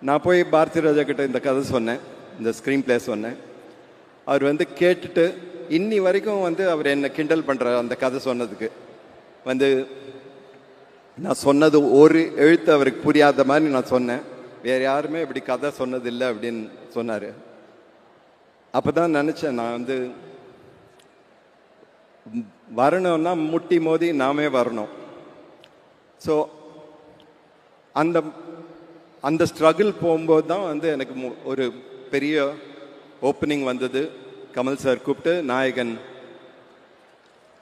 நான் போய் பாரதி ராஜா கிட்ட இந்த கதை சொன்னேன், இந்த ஸ்க்ரீன் பிளே சொன்னேன். அவர் வந்து கேட்டுட்டு இன்னி வரைக்கும் வந்து அவர் என்னை கிண்டல் பண்ணுறார் அந்த கதை சொன்னதுக்கு. வந்து நான் சொன்னது ஒரு எழுத்து அவருக்கு புரியாத மாதிரி நான் சொன்னேன். வேறு யாருமே இப்படி கதை சொன்னதில்லை அப்படின்னு சொன்னார். அப்போ தான் நினச்சேன், நான் வந்து வரணும்னா முட்டி மோதி நாமே வரணும். ஸோ அந்த அந்த ஸ்ட்ரகிள் போகும்போது தான் வந்து எனக்கு ஒரு பெரிய ஓப்பனிங் வந்தது. கமல் சார் கூப்பிட்டு நாயகன்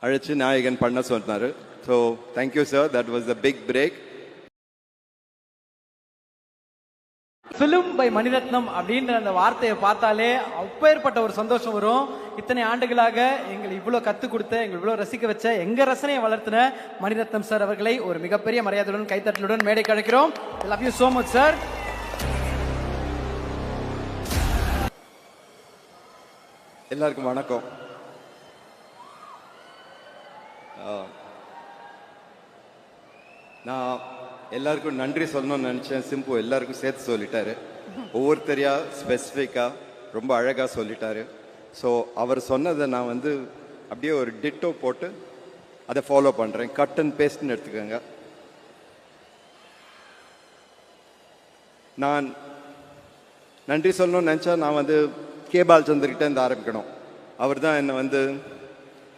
அழைச்சி நாயகன் பண்ண சொன்னார். So thank you sir, that was the big break. Film by Mani Ratnam அப்படின்ற அந்த வார்த்தையை பார்த்தாலே அப்பேற்பட்ட ஒரு சந்தோஷம் வரும். இத்தனை ஆண்டுகளாக எங்களை இவ்வளோ கற்றுக் கொடுத்த, எங்களை இவ்வளோ ரசிக்க வச்ச, எங்கள் ரசனையை வளர்த்தின மணிரத்னம் சார் அவர்களை ஒரு மிகப்பெரிய மரியாதையுடன் கைத்தட்டலுடன் மேடைக்கு அழைக்கிறோம். Love you so much sir. எல்லாருக்கும் வணக்கம். நான் எல்லாருக்கும் நன்றி சொல்லணும்னு நினச்சேன். சிம்பு எல்லாருக்கும் சேர்த்து சொல்லிட்டாரு. ஒவ்வொருத்தரையா ஸ்பெசிஃபிக்காக ரொம்ப அழகாக சொல்லிட்டாரு. ஸோ அவர் சொன்னதை நான் வந்து அப்படியே ஒரு டிட்டோ போட்டு அதை ஃபாலோ பண்ணுறேன். கட் அண்ட் பேஸ்ட்னு எடுத்துக்கோங்க. நான் நன்றி சொல்லணும்னு நினச்சா நான் வந்து கே பாலச்சந்தர்கிட்ட இருந்து ஆரம்பிக்கணும். அவர் தான் என்னை வந்து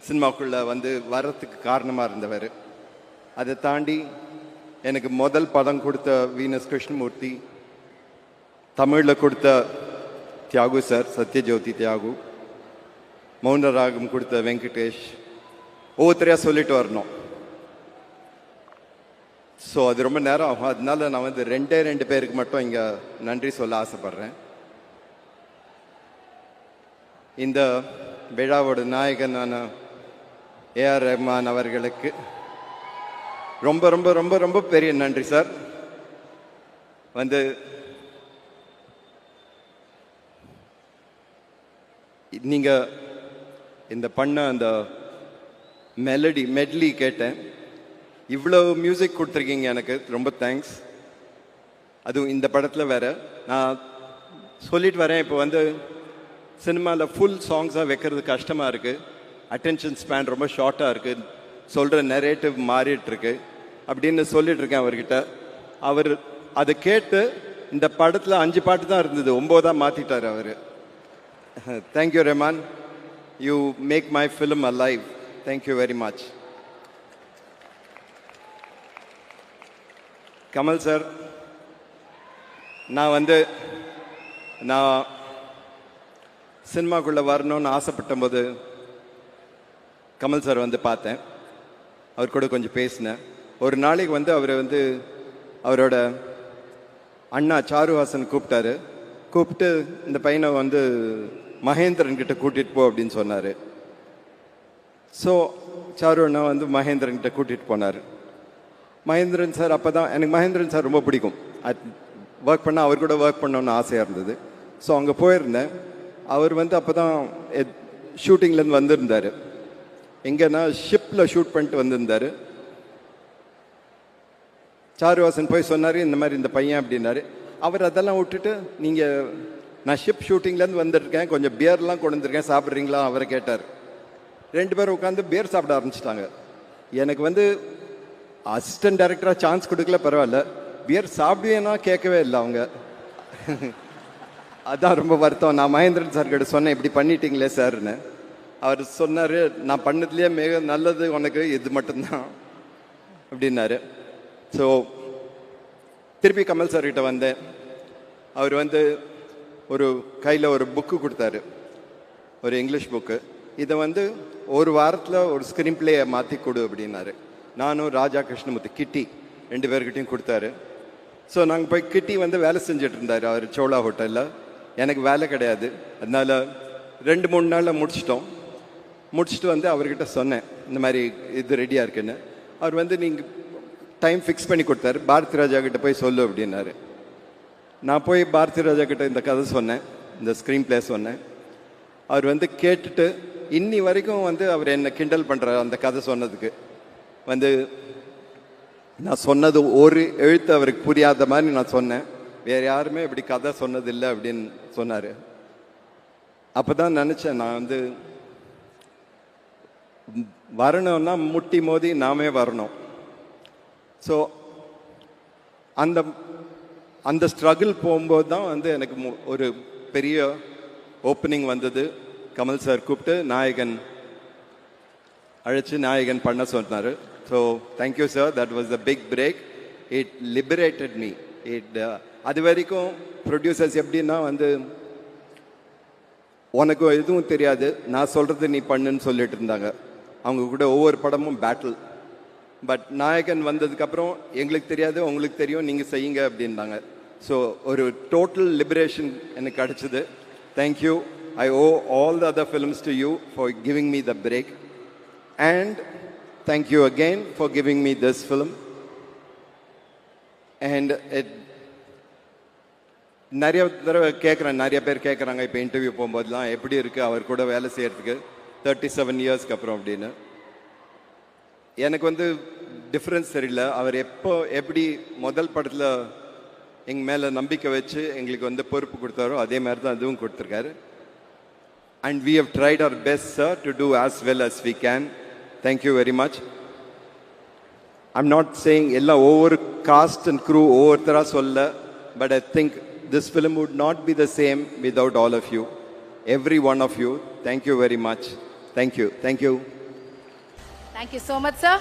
சினிமாக்குள்ளே வந்து வர்றதுக்கு காரணமாக இருந்தவர். அதை தாண்டி எனக்கு முதல் படம் கொடுத்த வீனஸ் கிருஷ்ணமூர்த்தி, தமிழில் கொடுத்த தியாகு சார், சத்யஜோதி தியாகு, மௌனராகம் கொடுத்த வெங்கடேஷ், ஒவ்வொருத்தரையாக சொல்லிட்டு வரணும். ஸோ அது ரொம்ப நேரம் ஆகும். அதனால நான் வந்து ரெண்டு பேருக்கு மட்டும் இங்கே நன்றி சொல்ல ஆசைப்பட்றேன். இந்த விழாவோட நாயகனான ஏஆர் ரஹ்மான் அவர்களுக்கு ரொம்ப ரொம்ப ரொம்ப ரொம்ப பெரிய நன்றி சார். வந்து நீங்கள் இந்த பண்ண அந்த மெட்லி கேட்டேன். இவ்வளோ மியூசிக் கொடுத்துருக்கீங்க, எனக்கு ரொம்ப தேங்க்ஸ். அதுவும் இந்த படத்தில் வேற நான் சொல்லிட்டு வரேன். இப்போ வந்து சினிமாவில் ஃபுல் சாங்ஸாக வைக்கிறது கஷ்டமாக இருக்குது. அட்டென்ஷன் ஸ்பேன் ரொம்ப ஷார்ட்டாக இருக்குது. சொல்கிற நரேட்டிவ் மாறிட்டுருக்கு அப்படின்னு சொல்லிட்டுருக்கேன் அவர்கிட்ட. அவர் அதை கேட்டு இந்த படத்தில் 5 பாட்டு தான் இருந்தது, 9 மாற்றிட்டார் அவர். Thank you Rahman, you make my film alive. Thank you very much. Kamal sir, நான் சினிமாக்குள்ளே வரணும்னு ஆசைப்பட்ட போது கமல் சார் வந்து பார்த்தேன். அவர் கூட கொஞ்சம் பேசினேன். ஒரு நாளைக்கு வந்து அவர் வந்து அவரோட அண்ணா சாருஹாசன் கூப்பிட்டு இந்த பையனை வந்து மகேந்திரன் கிட்ட கூட்டிகிட்டு போ அப்படின்னு சொன்னார். ஸோ சாரு அண்ணா வந்து மகேந்திரன் கிட்ட கூட்டிகிட்டு போனார். மகேந்திரன் சார், அப்போ தான் எனக்கு மகேந்திரன் சார் ரொம்ப பிடிக்கும். ஒர்க் பண்ணால் அவர் கூட ஒர்க் பண்ணணுன்னு ஆசையாக இருந்தது. ஸோ அங்கே போயிருந்தேன். அவர் வந்து அப்போ தான் ஷூட்டிங்லேருந்து வந்திருந்தார். எங்கன்னா ஷிப்பில் ஷூட் பண்ணிட்டு வந்திருந்தார். சாருவாசன் போய் சொன்னார், இந்த மாதிரி இந்த பையன் அப்படின்னாரு. அவர் அதெல்லாம் விட்டுட்டு, நீங்கள் நான் ஷிப் ஷூட்டிங்லேருந்து வந்துருக்கேன், கொஞ்சம் பியர்லாம் கொண்டு வந்திருக்கேன், சாப்பிட்றீங்களா அவரை கேட்டார். 2 பேரும் உட்காந்து பியர் சாப்பிட ஆரம்பிச்சிட்டாங்க. எனக்கு வந்து அசிஸ்டன்ட் டைரக்டராக சான்ஸ் கொடுக்கல, பரவாயில்ல, பியர் சாப்பிடுவேன்னா கேட்கவே இல்லை அவங்க. அதான் ரொம்ப வருத்தம். நான் மகேந்திரன் சார்கிட்ட சொன்னேன், இப்படி பண்ணிட்டீங்களே சார்னு. அவர் சொன்னார், நான் பண்ணதுலேயே மிக நல்லது உனக்கு இது மட்டும்தான் அப்படின்னாரு. ஸோ திருப்பி கமல் சார்கிட்ட வந்தேன். அவர் வந்து ஒரு கையில் ஒரு புக்கு கொடுத்தாரு, ஒரு இங்கிலீஷ் புக்கு. இதை வந்து ஒரு வாரத்தில் ஒரு ஸ்க்ரீன் பிளேயை மாற்றி கொடு அப்படின்னாரு. நானும் ராஜா கிருஷ்ணமூர்த்தி, கிட்டி 2 பேர்கிட்டையும் கொடுத்தாரு. ஸோ நாங்கள் போய் கிட்டி வந்து வேலை செஞ்சுட்டு இருந்தார் அவர் சோழா ஹோட்டலில். எனக்கு வேலை கிடையாது, அதனால 2-3 நாளில் முடிச்சுட்டு வந்து அவர்கிட்ட சொன்னேன், இந்த மாதிரி இது ரெடியாக இருக்குன்னு. அவர் வந்து நீங்கள் டைம் ஃபிக்ஸ் பண்ணி கொடுத்தாரு. பாரதி ராஜா கிட்ட போய் சொல்லு அப்படின்னாரு. நான் போய் பாரதி ராஜா கிட்ட இந்த கதை சொன்னேன், இந்த ஸ்க்ரீன் பிளே சொன்னேன். அவர் வந்து கேட்டுட்டு இன்னி வரைக்கும் வந்து அவர் என்னை கிண்டல் பண்ணுறார் அந்த கதை சொன்னதுக்கு. வந்து நான் சொன்னது ஒரு எழுத்து அவருக்கு புரியாத மாதிரி நான் சொன்னேன். வேறு யாருமே இப்படி கதை சொன்னதில்லை அப்படின்னு சொன்னார். அப்போ தான் நினச்சேன், நான் வந்து வரணும்னா முட்டி மோதி நாமே வரணும். ஸோ அந்த அந்த ஸ்ட்ரகிள் போகும்போது தான் வந்து எனக்கு ஒரு பெரிய ஓப்பனிங் வந்தது. கமல் சார் கூப்பிட்டு நாயகன் அழைச்சி நாயகன் பண்ண சொன்னார். So thank you sir, that was the big break. It liberated me. அது வரைக்கும் ப்ரொடியூசர்ஸ் எப்படின்னா வந்து உனக்கு எதுவும் தெரியாது, நான் சொல்கிறது நீ பண்ணுன்னு சொல்லிட்டு இருந்தாங்க. அவங்க கூட ஒவ்வொரு படமும் பேட்டில். பட் நாயகன் வந்ததுக்கப்புறம் எங்களுக்கு தெரியாது, உங்களுக்கு தெரியும், நீங்கள் செய்யுங்க அப்படின்னாங்க. ஸோ ஒரு டோட்டல் லிபரேஷன் எனக்கு கிடச்சிது. Thank you. I owe all the other films to you for giving me the break. And thank you again for giving me this film. And நிறைய தடவை கேட்குறேன், நிறைய பேர் கேட்குறாங்க இப்போ இன்டர்வியூ போகும்போதெல்லாம், எப்படி இருக்குது அவர் கூட வேலை செய்கிறதுக்கு 37 இயர்ஸ்க்கு அப்புறம் அப்படின்னு. எனக்கு வந்து டிஃப்ரென்ஸ் தெரியல. அவர் எப்படி முதல் படத்தில் எங்கள் மேலே நம்பிக்கை வச்சு எங்களுக்கு வந்து பொறுப்பு கொடுத்தாரோ அதே மாதிரி தான் அதுவும் கொடுத்துருக்காரு. And we have tried our best sir to do as well as we can. Thank you very much. I'm not saying எல்லாம் ஒவ்வொரு காஸ்ட் அண்ட் க்ரூ ஒவ்வொருத்தராக சொல்ல, but I think this film would not be the same without all of you, every one of you. Thank you very much. Thank you. Thank you. Thank you so much, sir.